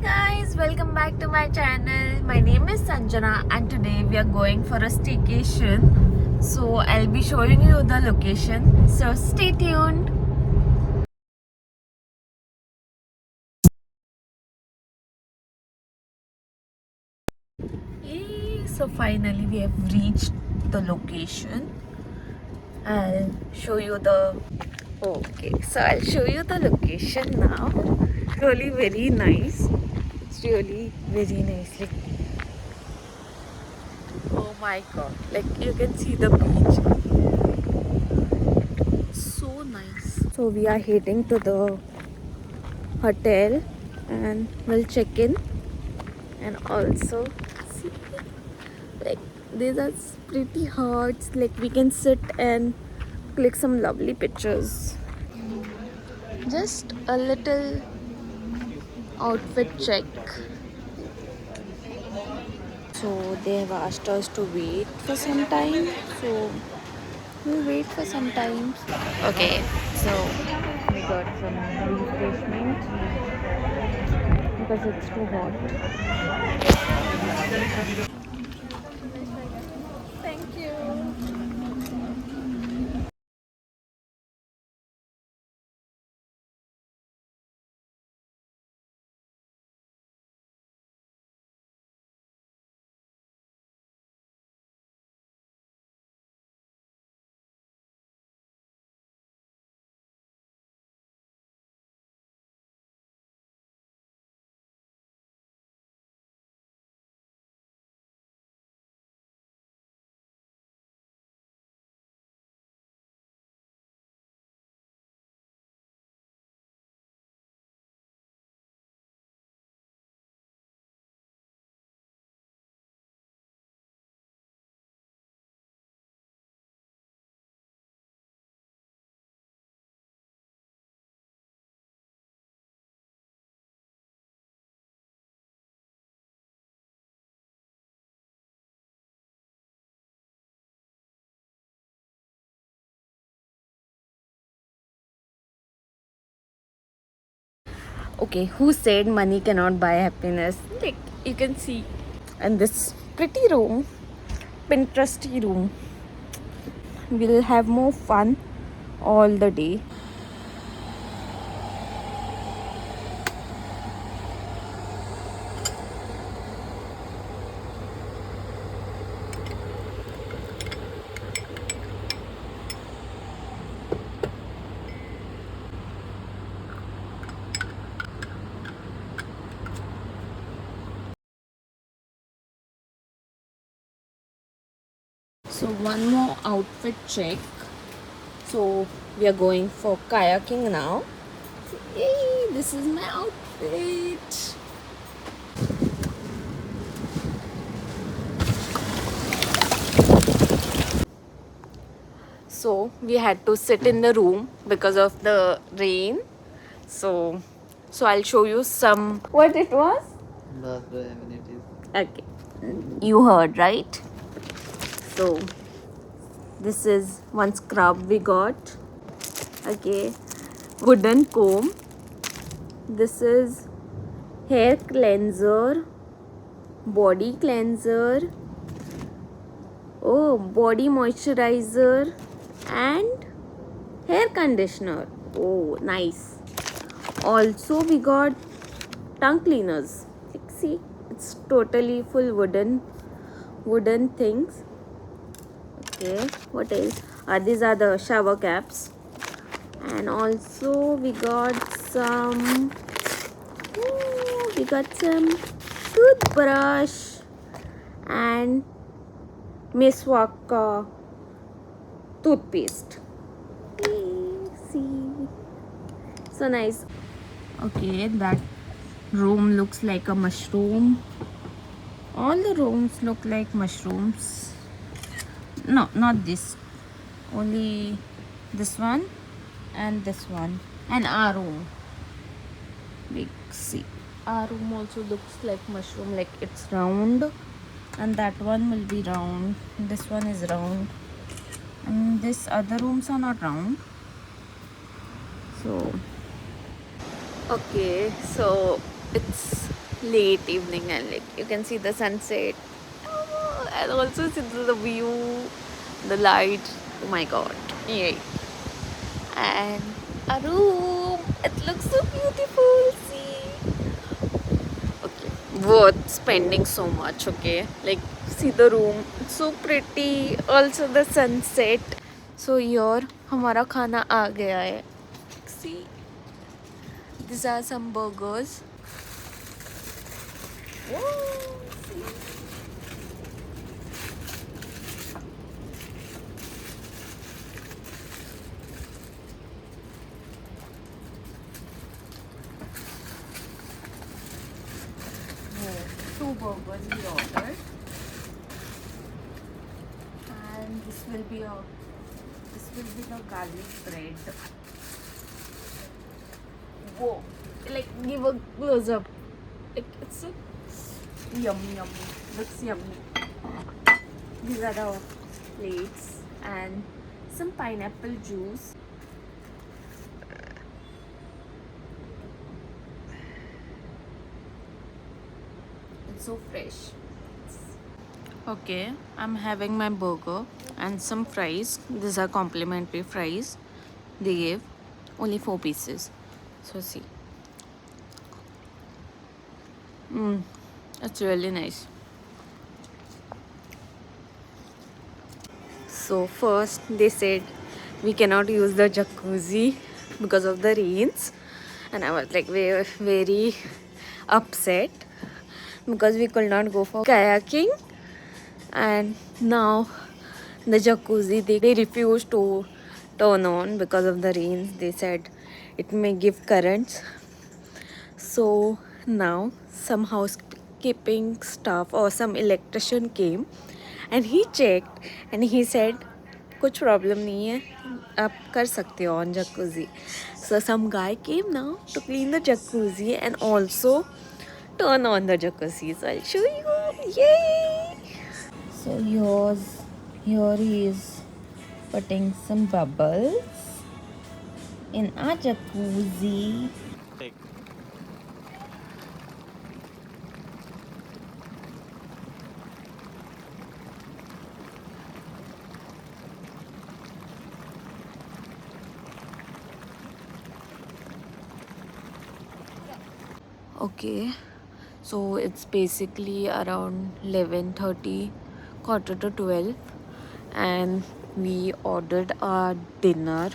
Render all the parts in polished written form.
guys, welcome back to my channel. My name is Sanjana and today we are going for a staycation. So I'll be showing you the location. So stay tuned. Yay! So finally we have reached the location. I'll show you the I'll show you the location now. Really very nice. It's really very nice. Like, oh my god, like you can see the beach. So nice. So we are heading to the hotel and we'll check in, and also see, like, these are pretty hearts. Like, we can sit and click some lovely pictures. Just a little outfit check. So they have asked us to wait for some time. So we'll wait for some time. Okay, so we got some refreshment because it's too hot. Thank you. Okay, who said money cannot buy happiness? Like, you can see. And this pretty room, Pinteresty room. We'll have more fun all the day. So one more outfit check. So we are going for kayaking now. Yay, this is my outfit. So we had to sit in the room because of the rain. So I'll show you some what it was. Bathroom amenities. Okay, you heard right. So this is one scrub we got. Okay, wooden comb. This is hair cleanser, body cleanser, body moisturizer, and hair conditioner. Oh, nice. Also we got tongue cleaners. Like, see, it's totally full wooden things. Okay, what else? These are the shower caps. And also we got some toothbrush and miswak toothpaste. See, so nice. Okay, that room looks like a mushroom. All the rooms look like mushrooms. No, not this. Only this one and this one. And our room. We see. Our room also looks like mushroom, like it's round. And that one will be round. This one is round. And this other rooms are not round. So okay, so it's late evening, and like you can see the sunset. And also see the view, the light. Oh my god. Yeah. And a room. It looks so beautiful. See. Okay. Worth spending so much, okay? Like see the room. It's so pretty. Also the sunset. So here हमारा खाना आ गया है. See, these are some burgers. Whoa, see. Two burgers we ordered, and this will be the garlic bread. Whoa, like give a close up. Like it's so yummy, yummy. Looks yummy. These are the plates and some pineapple juice. It's so fresh. Okay, I'm having my burger and some fries. These are complimentary fries. They gave only 4 pieces. So see. It's really nice. So first they said we cannot use the jacuzzi because of the rains, and I was like very upset because we could not go for kayaking. And now the jacuzzi they refused to turn on because of the rains. They said it may give currents. So now some housekeeping staff or some electrician came and he checked and he said कुछ problem नहीं है आप कर सकते हो on jacuzzi. So some guy came now to clean the jacuzzi and also turn on the jacuzzi. So I'll show you. Yay! So here he is putting some bubbles in our jacuzzi. Okay, so it's basically around 11:30, quarter to 12, and we ordered our dinner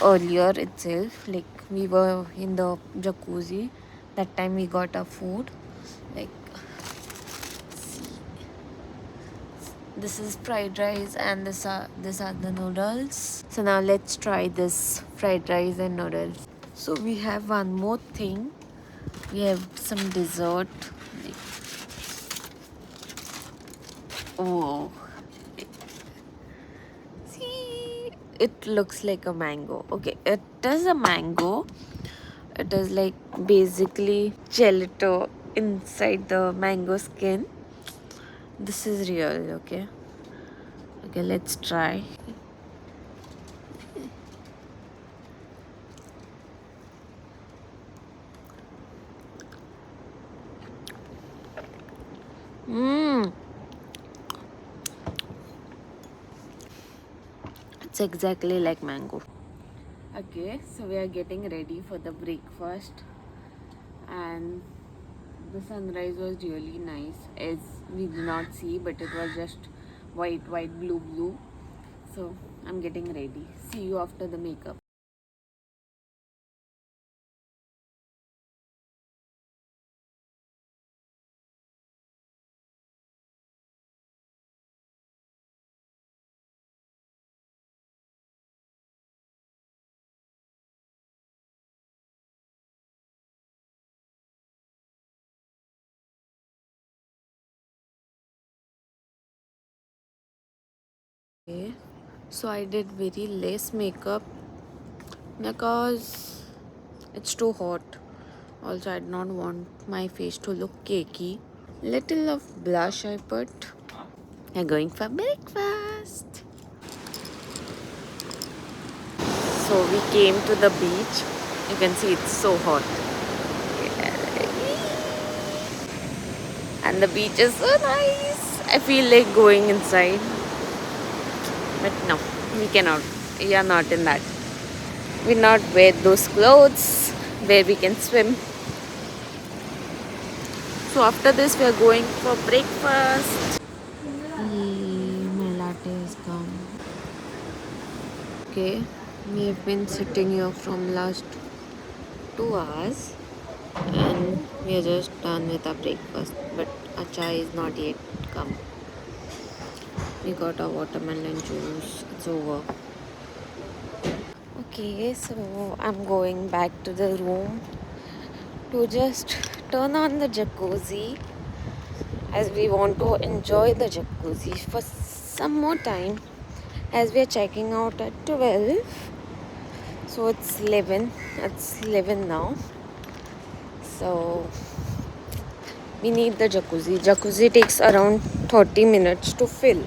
earlier itself. Like we were in the jacuzzi, that time we got our food. Like this is fried rice, and these are the noodles. So now let's try this fried rice and noodles. So we have one more thing. We have some dessert. Oh, see, it looks like a mango. Okay, it is a mango. It is like basically gelato inside the mango skin. This is real, okay? Okay, let's try. Mmm. It's exactly like mango. Okay, so we are getting ready for the breakfast, and the sunrise was really nice as we did not see, but it was just white, blue, blue. So I'm getting ready. See you after the makeup. Okay, so I did very less makeup because it's too hot. Also, I did not want my face to look cakey. Little of blush I put. I'm going for breakfast. So we came to the beach. You can see it's so hot. And the beach is so nice. I feel like going inside, but no, we cannot. We are not in that. We not wear those clothes where we can swim. So after this, we are going for breakfast. My latte is come. Okay, we have been sitting here from last 2 hours, and we are just done with our breakfast. But our chai is not yet come. We got our watermelon juice. It's over. Okay, so I'm going back to the room to just turn on the jacuzzi, as we want to enjoy the jacuzzi for some more time, as we are checking out at 12. So it's 11 now. So we need the jacuzzi takes around 30 minutes to fill.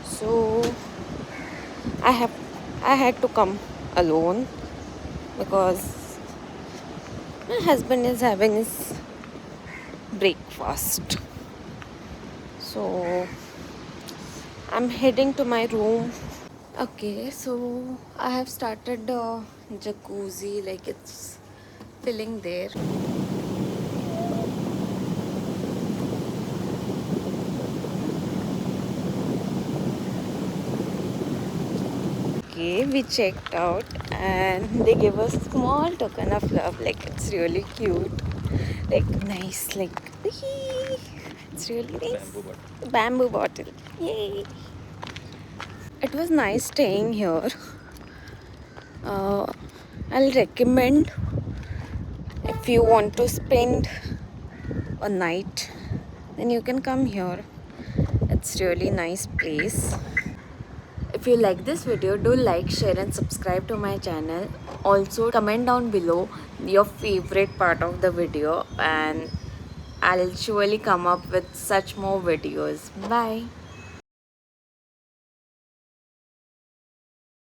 So I have I had to come alone because my husband is having his breakfast. So I'm heading to my room. Okay, so I have started the jacuzzi, like it's filling there. Okay, we checked out and they gave us small token of love. Like it's really cute, like nice, like it's really nice. Bamboo bottle. Yay! It was nice staying here. Uh, I'll recommend if you want to spend a night, then you can come here. It's really nice place. If you like this video, do like, share and subscribe to my channel. Also comment down below your favorite part of the video, and I'll surely come up with such more videos. Bye.